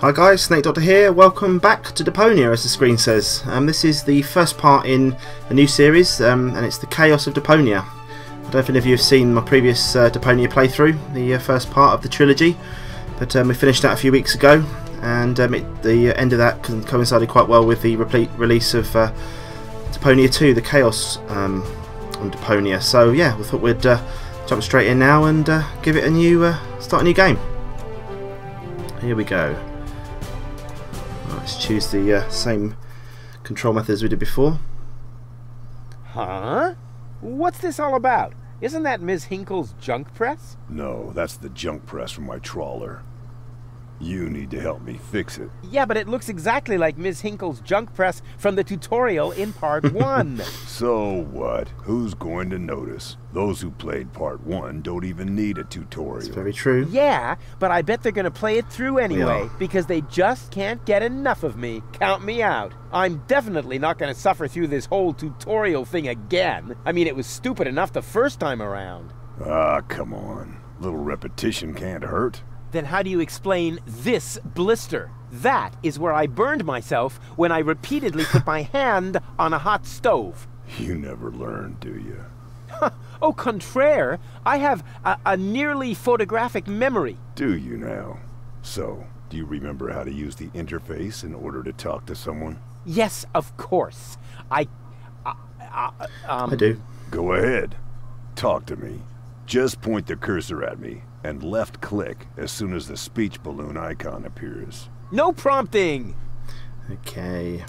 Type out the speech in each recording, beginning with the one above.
Hi guys, SnakeDoctor here. Welcome back to Deponia, as the screen says. This is the first part in a new series, and it's the Chaos of Deponia. I don't know if any of you have seen my previous Deponia playthrough, the first part of the trilogy, but we finished that a few weeks ago, and the end of that coincided quite well with the release of Deponia 2, the Chaos on Deponia. So yeah, we thought we'd jump straight in now and give it a new start a new game. Here we go. Let's choose the same control method as we did before. Huh? What's this all about? Isn't that Ms. Hinkle's junk press? No, that's the junk press from my trawler. You need to help me fix it. Yeah, but it looks exactly like Ms. Hinkle's junk press from the tutorial in Part 1. So what? Who's going to notice? Those who played Part 1 don't even need a tutorial. It's very true. Yeah, but I bet they're going to play it through anyway, because they just can't get enough of me. Count me out. I'm definitely not going to suffer through this whole tutorial thing again. I mean, it was stupid enough the first time around. Ah, come on. A little repetition can't hurt. Then how do you explain this blister? That is where I burned myself when I repeatedly put my hand on a hot stove. You never learn, do you? Au contraire, I have a nearly photographic memory. Do you now? So, do you remember how to use the interface in order to talk to someone? Yes, of course. I do. Go ahead. Talk to me. Just point the cursor at me and left click as soon as the speech balloon icon appears. No prompting. Okay.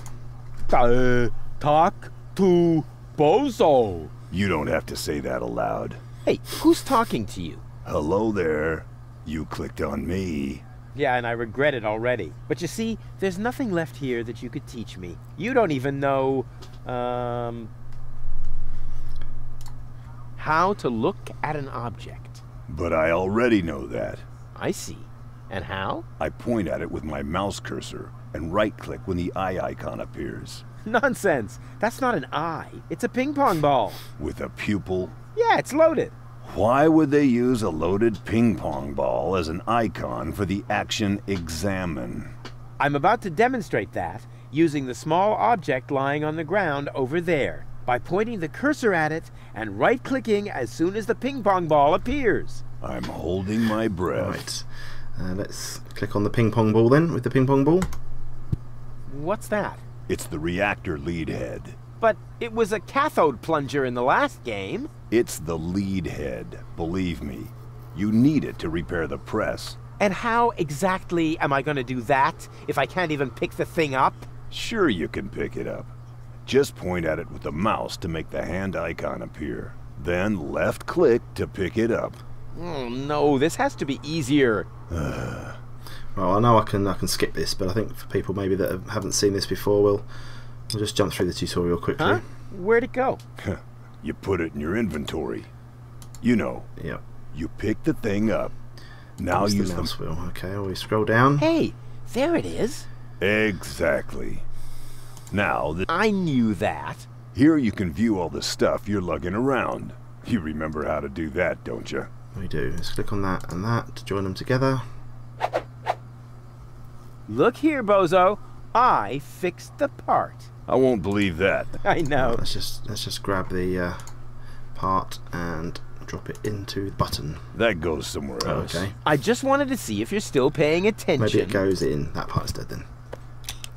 Talk to Bozo. You don't have to say that aloud. Hey, who's talking to you? Hello there. You clicked on me. Yeah, and I regret it already. But you see, there's nothing left here that you could teach me. You don't even know, how to look at an object. But I already know that. I see. And how? I point at it with my mouse cursor and right-click when the eye icon appears. Nonsense. That's not an eye. It's a ping-pong ball. With a pupil? Yeah, it's loaded. Why would they use a loaded ping-pong ball as an icon for the action examine? I'm about to demonstrate that using the small object lying on the ground over there, by pointing the cursor at it and right-clicking as soon as the ping-pong ball appears. I'm holding my breath. Right. Let's click on the ping-pong ball then, with the ping-pong ball. What's that? It's the reactor lead head. But it was a cathode plunger in the last game. It's the lead head, believe me. You need it to repair the press. And how exactly am I going to do that if I can't even pick the thing up? Sure you can pick it up. Just point at it with the mouse to make the hand icon appear. Then left click to pick it up. Oh no, this has to be easier. Well, I know I can skip this, but I think for people maybe that haven't seen this before, we'll just jump through the tutorial quickly. Huh? Where'd it go? You put it in your inventory. You know. Yep. You pick the thing up. Now use the mouse wheel. Okay, we scroll down. Hey, there it is. Exactly. Now I knew that. Here you can view all the stuff you're lugging around. You remember how to do that, don't you? We do. Let's click on that and that to join them together. Look here, Bozo. I fixed the part. I won't believe that. I know. Right, let's just grab the part and drop it into the button. That goes somewhere else. Okay. I just wanted to see if you're still paying attention. Maybe it goes in. That part's dead then.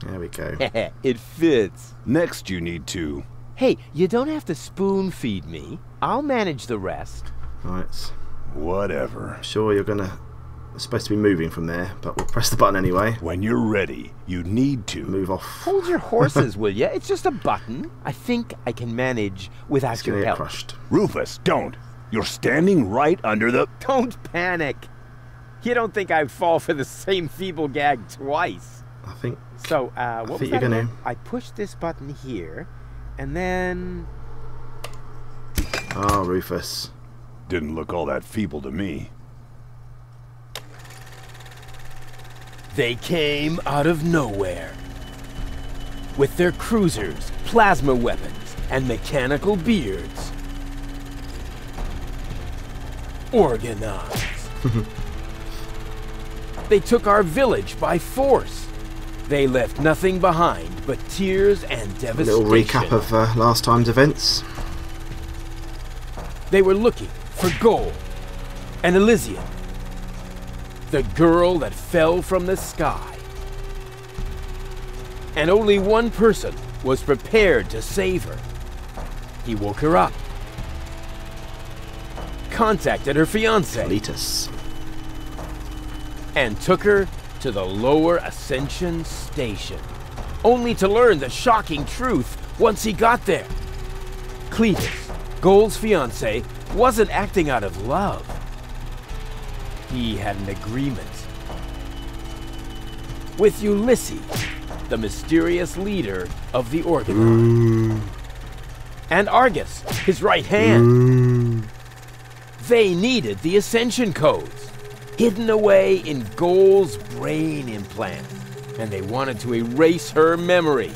There we go. It fits. Next you need to... Hey, you don't have to spoon feed me. I'll manage the rest. Right. Whatever. Sure, you're supposed to be moving from there, but we'll press the button anyway. When you're ready, you need to move off. Hold your horses, will ya? It's just a button. I think I can manage without your help. Crushed. Rufus, don't. You're standing right under the... Don't panic. You don't think I'd fall for the same feeble gag twice. I think... So, what was that again? I push this button here, and then... Oh, Rufus. Didn't look all that feeble to me. They came out of nowhere. With their cruisers, plasma weapons, and mechanical beards. Organized. They took our village by force. They left nothing behind but tears and A devastation. little recap of last time's events. They were looking for gold and Elysium, the girl that fell from the sky. And only one person was prepared to save her. He woke her up, contacted her fiancé, Cletus. and took her to the lower Ascension station, only to learn the shocking truth once he got there. Cletus, Gold's fiancé, wasn't acting out of love. He had an agreement with Ulysses, the mysterious leader of the Organon, and Argus, his right hand. They needed the Ascension codes, hidden away in Gold's brain implant, and they wanted to erase her memory.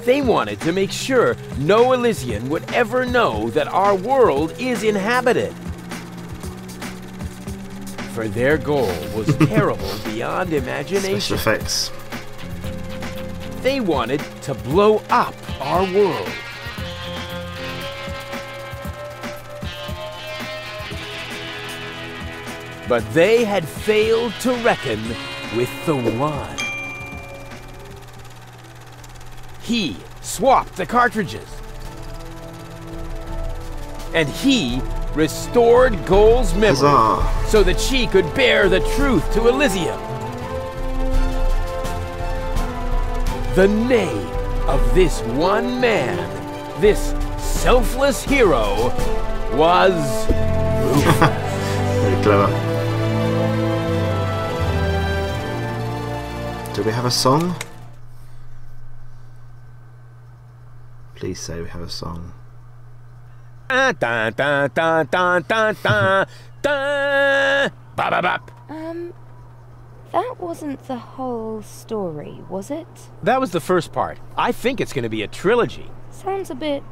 They wanted to make sure no Elysian would ever know that our world is inhabited. For their goal was terrible beyond imagination. Special effects. They wanted to blow up our world. But they had failed to reckon with the One. He swapped the cartridges. And he restored Gold's memory Huzzah. so that she could bear the truth to Elysium. The name of this one man, this selfless hero, was Rufus. Very clever. Do we have a song? Please say we have a song. That wasn't the whole story, was it? That was the first part. I think it's going to be a trilogy. Sounds a bit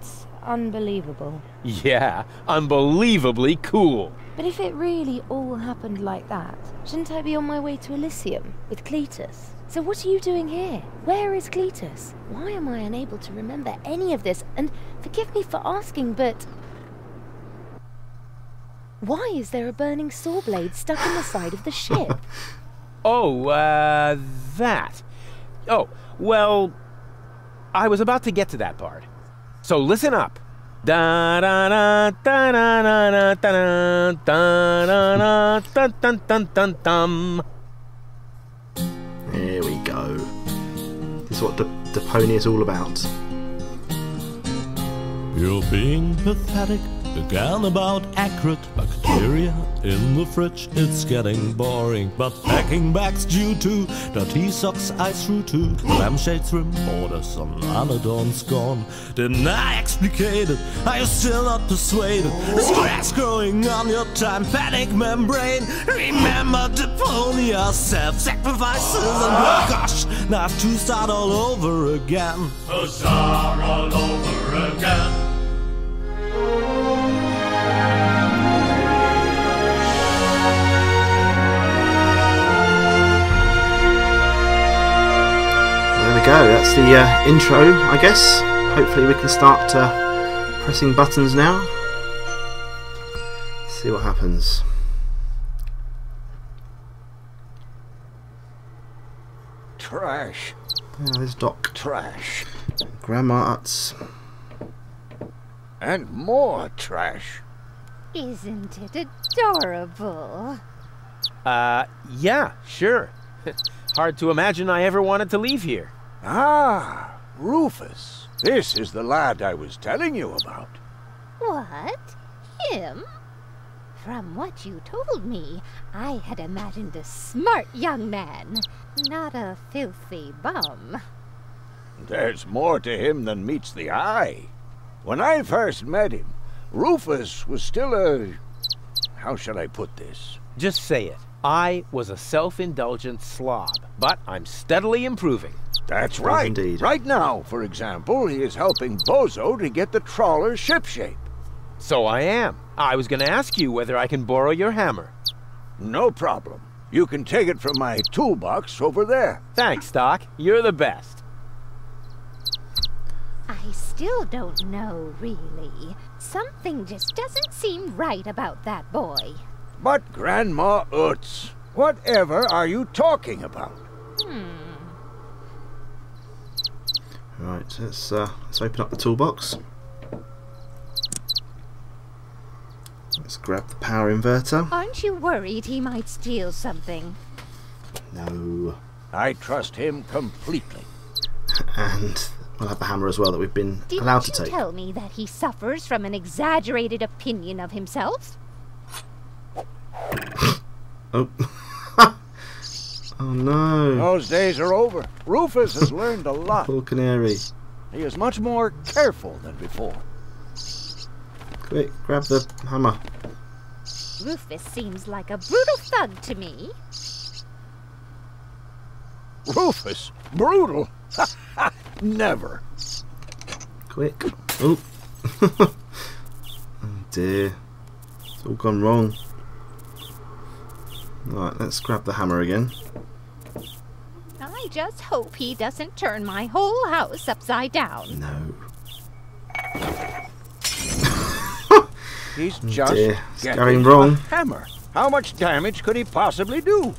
unbelievable. Yeah, unbelievably cool. But if it really all happened like that, shouldn't I be on my way to Elysium with Cletus? So what are you doing here? Where is Cletus? Why am I unable to remember any of this? And forgive me for asking, but why is there a burning saw blade stuck in the side of the ship? Oh, that. Oh, well, I was about to get to that part. So listen up. Da da da da da da da da da da dun dun dun dun. There we go. This is what Deponia is all about. You're being pathetic again about accurate bacteria in the fridge. It's getting boring, but packing bags due to dirty socks I threw to lampshades rim borders on Anadon's gone. Didn't I explicate it? Are you still not persuaded? There's cracks growing on your tympanic membrane. Remember Deponia, self-sacrifices and gosh, now have to start all over again. Huzzah, all over again. There we go, that's the intro, I guess. Hopefully we can start pressing buttons now. See what happens. Trash. Oh, there's Doc. Trash. Grandma Utz. And more trash. Isn't it adorable? Yeah, sure. Hard to imagine I ever wanted to leave here. Ah, Rufus. This is the lad I was telling you about. What? Him? From what you told me, I had imagined a smart young man, not a filthy bum. There's more to him than meets the eye. When I first met him, Rufus was still a... how shall I put this? Just say it. I was a self-indulgent slob, but I'm steadily improving. That's right. Indeed. Right now, for example, he is helping Bozo to get the trawler shipshape. So I am. I was going to ask you whether I can borrow your hammer. No problem. You can take it from my toolbox over there. Thanks, Doc. You're the best. I still don't know, really. Something just doesn't seem right about that boy. But Grandma Utz, whatever are you talking about? Right, let's open up the toolbox. Let's grab the power inverter. Aren't you worried he might steal something? No. I trust him completely. And we'll have the hammer as well that we've been allowed to Didn't you take. tell me that he suffers from an exaggerated opinion of himself? Oh. Oh no. Those days are over. Rufus has learned a lot. Poor canary. He is much more careful than before. Quick, grab the hammer. Rufus seems like a brutal thug to me. Rufus? Brutal? Never. Quick. Oh. Oh dear. It's all gone wrong. Right, let's grab the hammer again. I just hope he doesn't turn my whole house upside down. No. He's just dear. It's getting going wrong. a hammer. How much damage could he possibly do?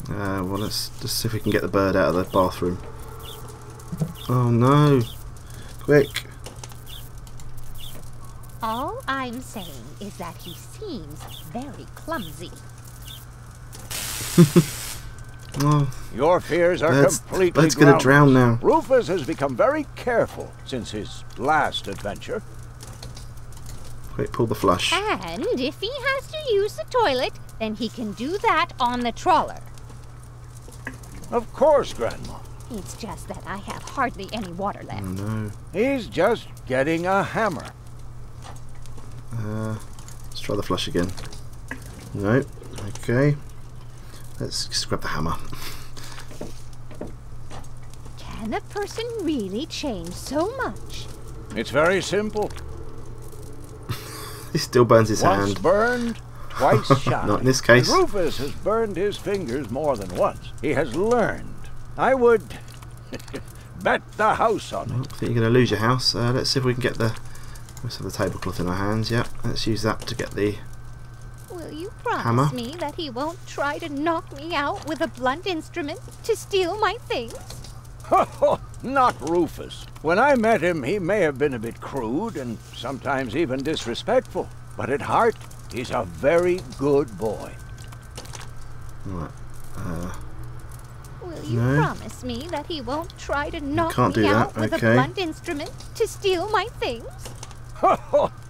Well, let's just see if we can get the bird out of the bathroom. Oh no. Quick. All I'm saying is that he seems very clumsy. Oh, Your fears are completely bird's gonna groundless. drown now. Rufus has become very careful since his last adventure. Quick, pull the flush. And if he has to use the toilet, then he can do that on the trawler. Of course, Grandma. It's just that I have hardly any water left. Oh no. He's just getting a hammer. Let's try the flush again. No. Okay. Let's just grab the hammer. Can a person really change so much? It's very simple. He still burns his Once hand. burned, twice shy. Not in this case. And Rufus has burned his fingers more than once. He has learned. I would bet the house on I it. think you're going to lose your house. Let's see if we can get the... Let's have the tablecloth in our hands. Yep. Let's use that to get the... Will you promise Hammer? me that he won't try to knock me out with a blunt instrument to steal my things? Not Rufus. When I met him, he may have been a bit crude and sometimes even disrespectful. But at heart, he's a very good boy. Right. Will you No. promise me that he won't try to knock can't me do out that, with okay. a blunt instrument to steal my things?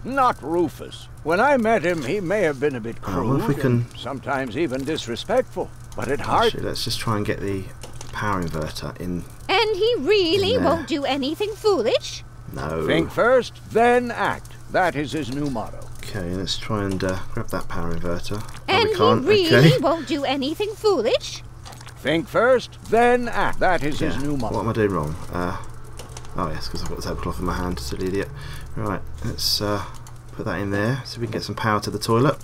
Not Rufus. When I met him, he may have been a bit I wonder crude if we can- and sometimes even disrespectful. But at heart, Actually, let's just try and get the power inverter in. And he really In there. won't do anything foolish? No. think first, then act. That is his new motto. Okay, let's try and grab that power inverter. And we can't. he really Okay. won't do anything foolish? Think first, then act. That is his new What motto. am I doing wrong? Oh yes, because I've got the tablecloth in my hand, silly idiot. Right, let's put that in there so we can get some power to the toilet.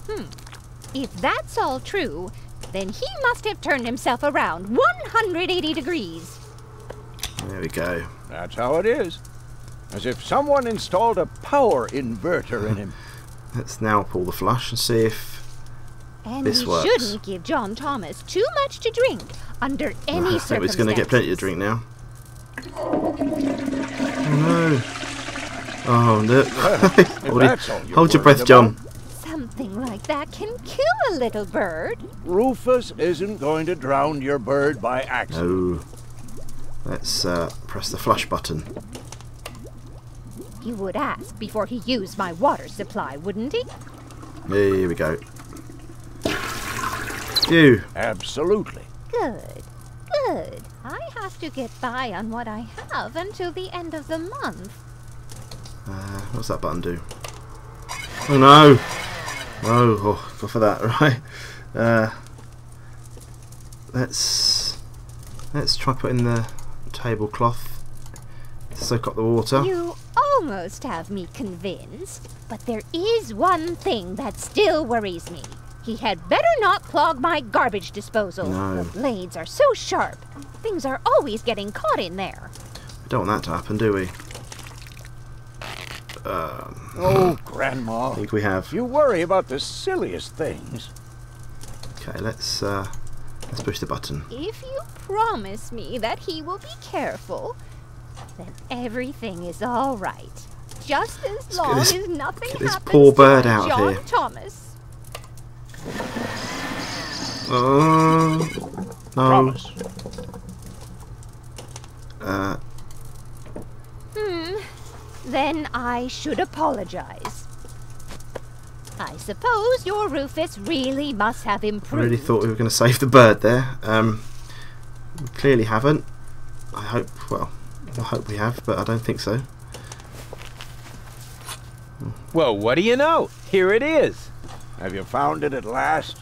If that's all true, then he must have turned himself around 180 degrees. There we go. That's how it is. As if someone installed a power inverter in him. Let's now pull the flush and see if And This he works. shouldn't give John Thomas too much to drink under any I think he's going to get plenty to drink now. Oh no! Oh look! that's all you're Hold your worried breath, John. about. Something like that can kill a little bird. Rufus isn't going to drown your bird by accident. No. Let's press the flush button. He would ask before he used my water supply, wouldn't he? Here we go. Phew. Absolutely. Good, good. I have to get by on what I have until the end of the month. What's that button do? Oh no! Oh, go for that, right? Let's try putting the tablecloth to soak up the water. You almost have me convinced, but there is one thing that still worries me. He had better not clog my garbage disposal. No. The blades are so sharp. Things are always getting caught in there. We don't want that to happen, do we? Oh, Grandma. I think we have. You worry about the silliest things. Okay, let's push the button. If you promise me that he will be careful, then everything is all right. Just as long as nothing get this happens poor bird to out of John here. Thomas. Oh no. Promise. Then I should apologize. I suppose your Rufus really must have I improved. really thought we were going to save the bird there. We clearly haven't. I hope we have, but I don't think so. Well, what do you know? Here it is. Have you found it at last?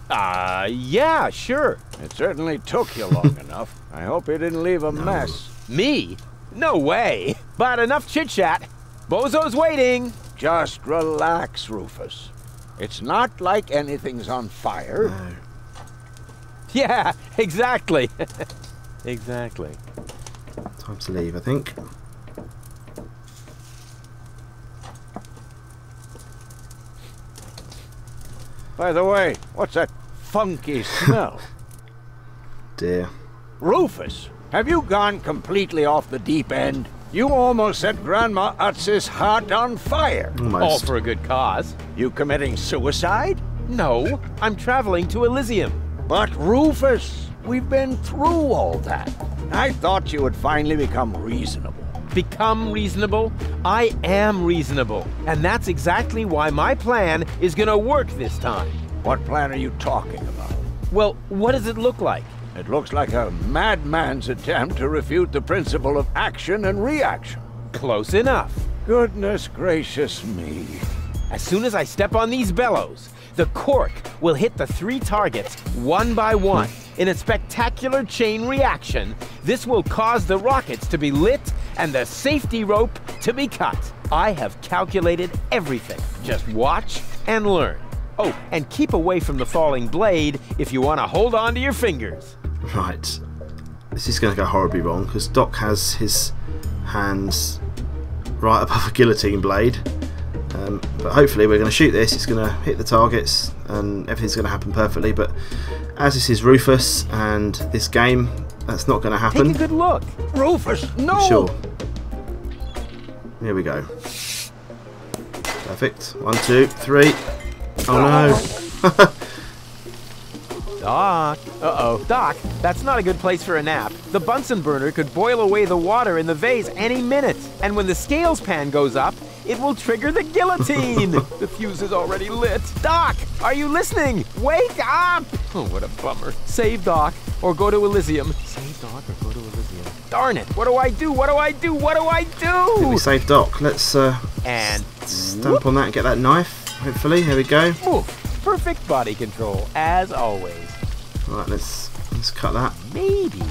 Yeah, sure. It certainly took you long enough. I hope you didn't leave a mess. Me? No way. But enough chit-chat. Bozo's waiting. Just relax, Rufus. It's not like anything's on fire. No. Yeah, exactly. Exactly. Time to leave, I think. By the way, what's that funky smell? Dear. Rufus, have you gone completely off the deep end? You almost set Grandma Utz's heart on fire. All Almost. for a good cause. You committing suicide? No, I'm traveling to Elysium. But Rufus, we've been through all that. I thought you would finally become reasonable. Become reasonable? I am reasonable. And that's exactly why my plan is gonna work this time. What plan are you talking about? Well, what does it look like? It looks like a madman's attempt to refute the principle of action and reaction. Close enough. Goodness gracious me. As soon as I step on these bellows, the cork will hit the 3 targets one by one. In a spectacular chain reaction, this will cause the rockets to be lit and the safety rope to be cut. I have calculated everything. Just watch and learn. Oh, and keep away from the falling blade if you want to hold on to your fingers. Right. This is going to go horribly wrong because Doc has his hands right above a guillotine blade. But hopefully we're going to shoot this, it's going to hit the targets and everything's going to happen perfectly. But as this is Rufus and this game, that's not going to happen. Take a good look. Rufus, no! Sure. Here we go. Perfect. 1, 2, 3. Oh no. Doc. Uh-oh. Doc, that's not a good place for a nap. The Bunsen burner could boil away the water in the vase any minute. And when the scales pan goes up, it will trigger the guillotine. The fuse is already lit. Doc, are you listening? Wake up! Oh, what a bummer. Save Doc, or go to Elysium. Save Doc, or go to Elysium. Darn it, what do I do? What do I do? What do I I think we do? saved Doc. Let's And stamp on that and get that knife. Hopefully, here we go. woof. Perfect body control, as always. Right, let's cut that. Maybe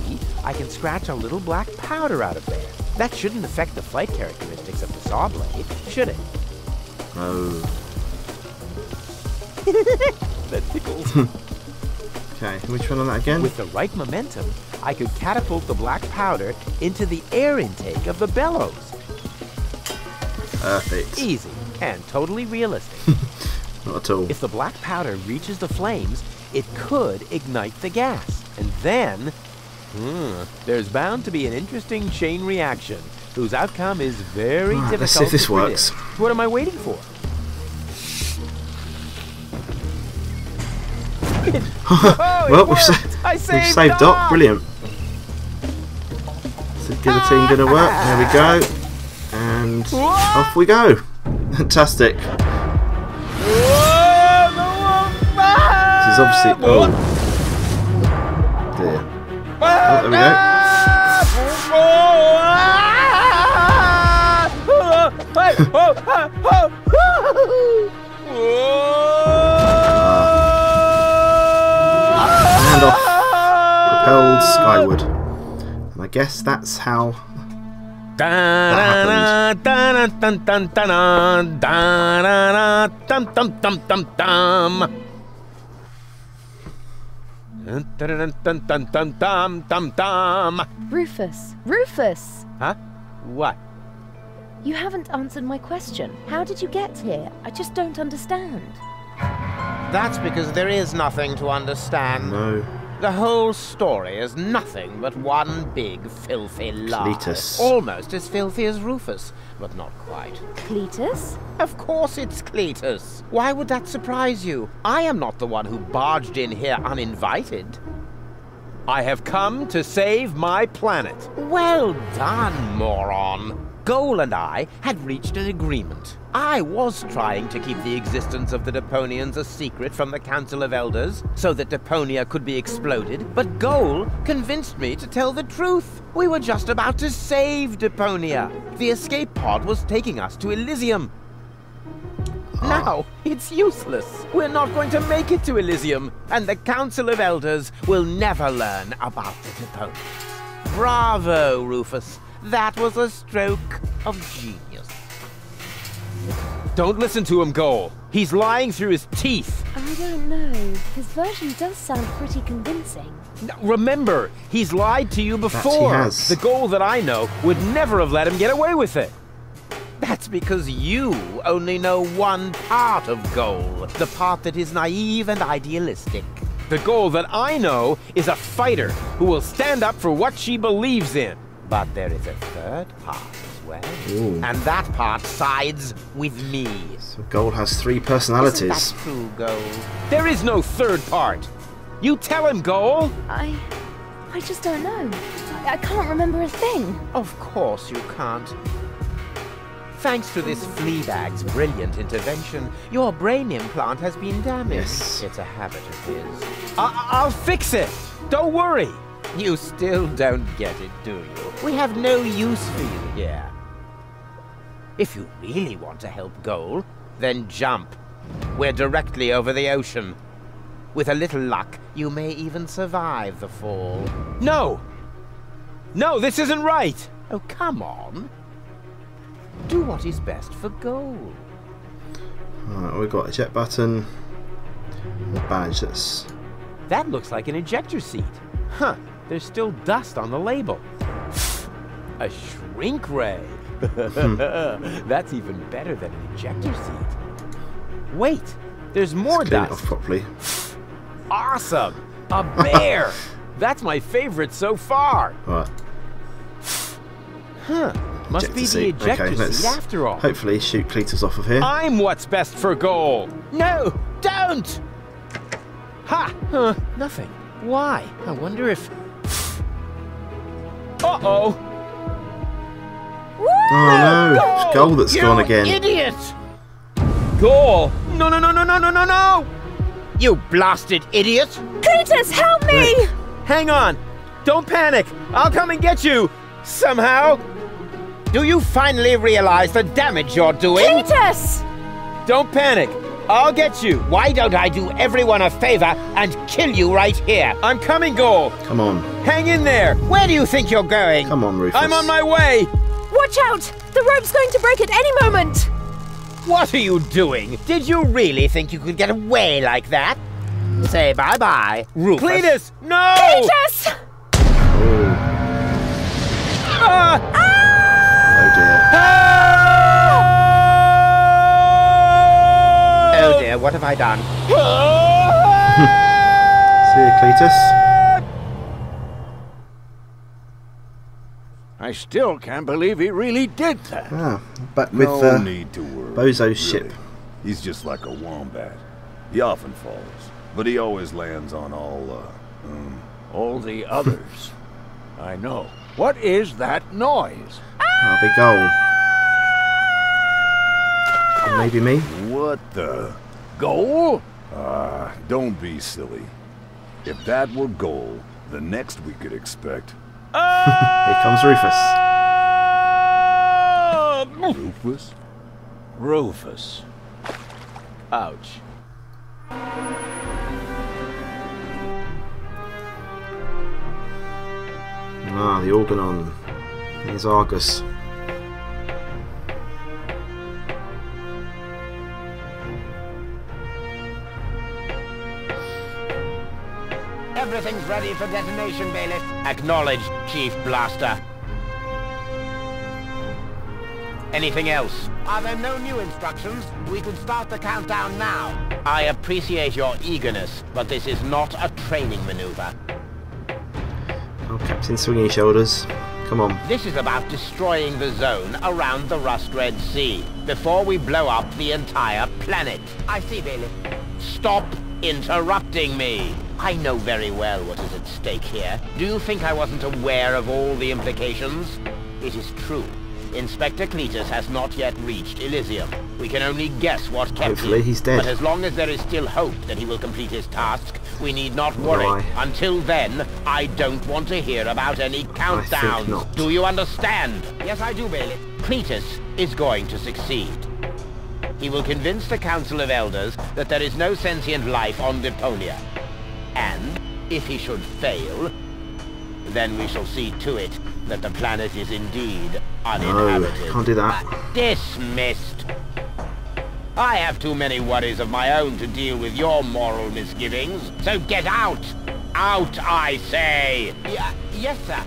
I can scratch a little black powder out of there. That shouldn't affect the flight characteristics of the saw blade, should it? Oh. That tickles. Okay, can we try on that again? With the right momentum, I could catapult the black powder into the air intake of the bellows. Perfect. Easy and totally realistic. Not at all. If the black powder reaches the flames, it could ignite the gas. And then, there's bound to be an interesting chain reaction whose outcome is very Right, difficult let's see if this to works. predict. What am I waiting for? Oh, Well, it worked! I saved we've saved Doc. Brilliant. Is the guillotine going to work? There we go. And off we go. Fantastic. This is obviously... Oh. Dear. Oh, there we go. And off. Propelled skyward. And I guess that's how... Rufus! Rufus! Huh? What? You haven't answered my question. How did you get here? I just don't understand. That's because there is nothing to understand. No. The whole story is nothing but one big filthy lie. Cletus. Almost as filthy as Rufus, but not quite. Cletus? Of course it's Cletus. Why would that surprise you? I am not the one who barged in here uninvited. I have come to save my planet. Well done, moron. Goal and I had reached an agreement. I was trying to keep the existence of the Deponians a secret from the Council of Elders, so that Deponia could be exploded, but Goal convinced me to tell the truth. We were just about to save Deponia. The escape pod was taking us to Elysium. Now, it's useless. We're not going to make it to Elysium, and the Council of Elders will never learn about the Deponians. Bravo, Rufus. That was a stroke of genius. Don't listen to him, Goal. He's lying through his teeth. I don't know. His version does sound pretty convincing. Remember, he's lied to you before. That he has. The Goal that I know would never have let him get away with it. That's because you only know one part of Goal, the part that is naive and idealistic. The Goal that I know is a fighter who will stand up for what she believes in. But there is a third part as well. Ooh. And that part sides with me. So Gold has 3 personalities. Isn't that true, Goal? There is no third part. You tell him, Goal. I just don't know. I can't remember a thing. Of course you can't. Thanks to this Fleabag's brilliant intervention, your brain implant has been damaged. Yes. It's a habit of his. I'll fix it. Don't worry. You still don't get it, do you? We have no use for you here. If you really want to help Goal, then jump. We're directly over the ocean. With a little luck, you may even survive the fall. No! No, this isn't right! Oh, come on. Do what is best for Goal. Alright, we've got a jet button, a badge that's... That looks like an ejector seat. Huh, there's still dust on the label. A shrink ray. That's even better than an ejector seat. Wait, there's more Let's clean it dust. off properly. Awesome! A bear! That's my favorite so far. Right. Huh. Must be the ejector seat after all. Hopefully shoot Cletus off of here. I'm what's best for Goal. No, don't! Ha! Huh, nothing. Why? I wonder if... Uh-oh! Oh no, it's Goal that's gone again. Idiot! Goal! No, no, no, no, no, no, no, no! You blasted idiot! Cletus, help me! Hang on! Don't panic! I'll come and get you! Somehow! Do you finally realize the damage you're doing? Cletus! Don't panic! I'll get you! Why don't I do everyone a favor and kill you right here? I'm coming, Goal! Come on. Hang in there! Where do you think you're going? Come on, Rufus. I'm on my way! Watch out! The rope's going to break at any moment! What are you doing? Did you really think you could get away like that? Say bye-bye, Rufus. Cletus, no! Cletus! Oh. Ah! Oh dear. Oh dear, what have I done? See you, Cletus. I still can't believe he really did that. Ah, back with No need to worry. Bozo's really. ship. He's just like a wombat. He often falls, but he always lands on All the others. I know. What is that noise? That'll be Goal. Or maybe me. What the? Goal? Don't be silly. If that were Goal, the next we could expect. Here comes Rufus. Rufus? Rufus. Ouch. Ah, the Organon. Here's Argus. Everything's ready for detonation, Bailiff. Acknowledged, Chief Blaster. Anything else? Are there no new instructions? We can start the countdown now. I appreciate your eagerness, but this is not a training maneuver. Oh, Captain, swing your shoulders. Come on. This is about destroying the zone around the Rust-Red Sea before we blow up the entire planet. I see, Bailiff. Stop interrupting me. I know very well what is at stake here. Do you think I wasn't aware of all the implications? It is true. Inspector Cletus has not yet reached Elysium. We can only guess what kept him. Hopefully he's dead. But as long as there is still hope that he will complete his task, we need not worry. Why? Until then, I don't want to hear about any countdowns. Do you understand? Yes, I do, Bailiff. Cletus is going to succeed. He will convince the Council of Elders that there is no sentient life on Deponia. And, if he should fail, then we shall see to it that the planet is indeed uninhabited. No, can't do that. Dismissed. I have too many worries of my own to deal with your moral misgivings, so get out! Out, I say! Yes, sir.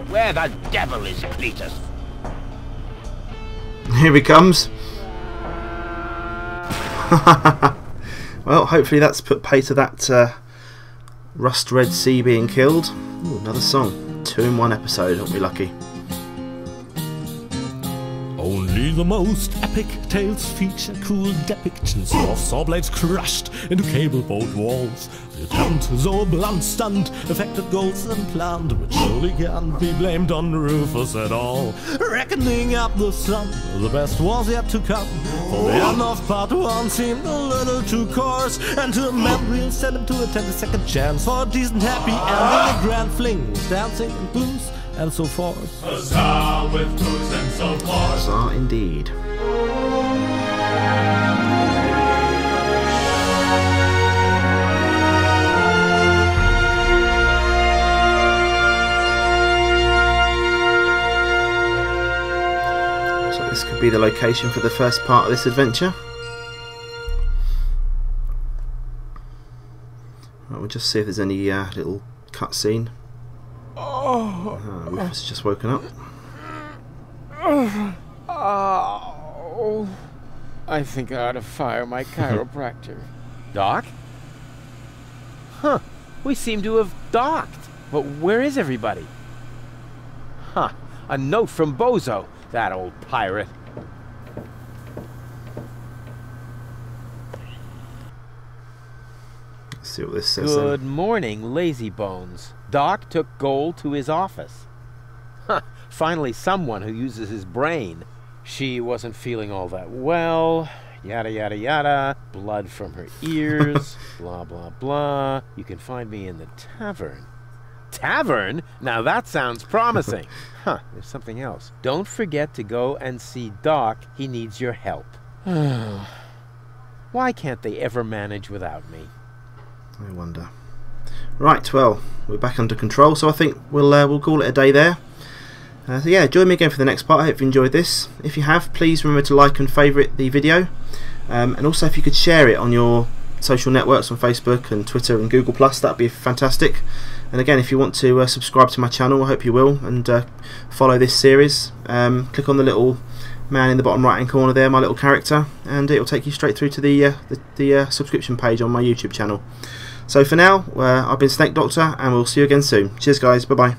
Where the devil is Cletus? Here he comes. Well, hopefully that's put pay to that Rust-Red Sea being killed. Ooh, another song. 2 in 1 episode, aren't we lucky? Only the most epic tales feature cruel depictions of saw blades crushed into cable boat walls. The attempt, though a blunt stunt, affected goals and planned, but surely can't be blamed on Rufus at all. Reckoning up the sum, the best was yet to come, for the end of part 1 seemed a little too coarse, and to amend we'll send him to attempt a second chance for a decent happy ending, a grand fling with dancing and blues and so forth. Huzzah with booze and so forth. Huzzah indeed. So this could be the location for the first part of this adventure. Right, we'll just see if there's any little cutscene. Rufus has just woken up. Oh, I think I ought to fire my chiropractor. Doc? Huh, we seem to have docked. But where is everybody? Huh, a note from Bozo, that old pirate. Let's see what this says. Good morning, lazy bones. Doc took Gold to his office. Huh, finally someone who uses his brain. She wasn't feeling all that well. Yada, yada, yada. Blood from her ears. Blah, blah, blah. You can find me in the tavern. Tavern? Now that sounds promising. Huh, there's something else. Don't forget to go and see Doc. He needs your help. Why can't they ever manage without me? I wonder. Right, well, we're back under control, so I think we'll call it a day there. So yeah, join me again for the next part. I hope you enjoyed this. If you have, please remember to like and favourite the video, and also if you could share it on your social networks on Facebook and Twitter and Google+, that'd be fantastic. And again, if you want to subscribe to my channel, I hope you will, and follow this series. Click on the little man in the bottom right hand corner there, my little character, and it will take you straight through to the subscription page on my YouTube channel. So for now, I've been SnakeDoctor, and we'll see you again soon. Cheers guys, bye bye.